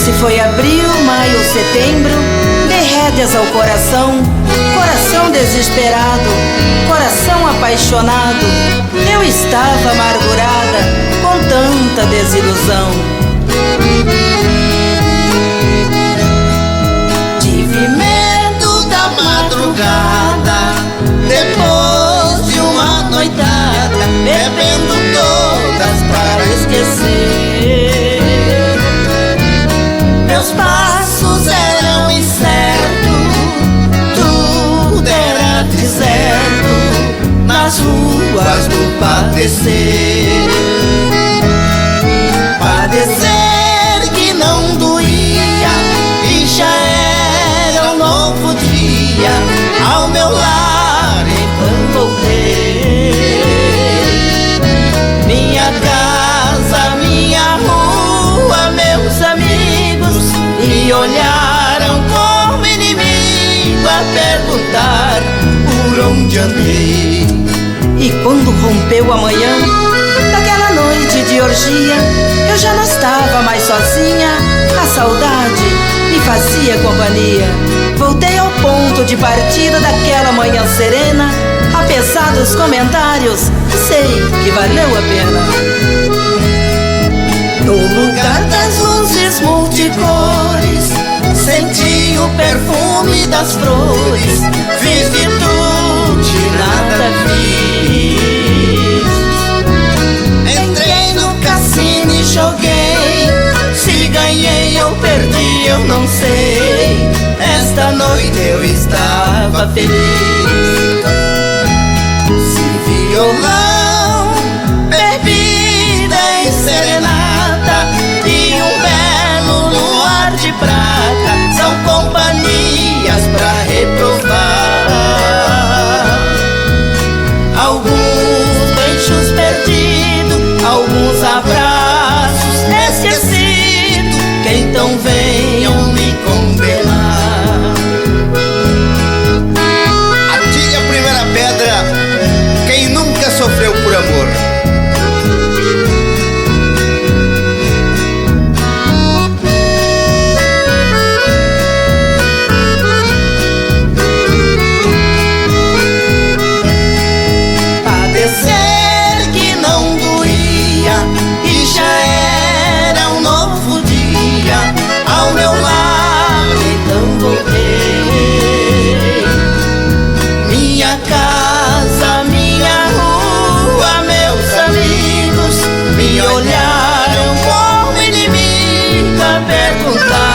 Se foi abril, maio, setembro, dei rédeas ao coração, coração desesperado, coração apaixonado. Eu estava amargurada com tanta desilusão. Tive medo da madrugada, depois de uma noitada, bebendo todas para esquecer. Meus passos eram incertos, tudo era deserto nas ruas do padecer. Padecer que não doía e já era um novo dia. Ao meu lar então voltei. Minha casa, minha rua, meus amigos me olharam como inimigo a perguntar por onde andei. E quando rompeu a manhã daquela noite de orgia, eu já não estava mais sozinha. A saudade me fazia companhia. Voltei ao ponto de partida daquela manhã serena. Apesar dos comentários, sei que valeu a pena. No lugar das luzes multicores, senti o perfume das flores. Fiz virtude, nada fiz. Entrei no cassino e joguei. Se ganhei ou perdi eu não sei. Esta noite eu estava feliz. Se violão, bebida e serenata e um belo luar de prata são companhias pra reprovar. Alguns beijos perdidos, alguns abraços esquecidos, que então venham me condenar. Atire a primeira pedra quem nunca sofreu por amor. Padecer que não doía e já era um novo dia. Ao meu lar então voltei. Minha casa, minha rua, meus amigos me olharam como inimigo a perguntar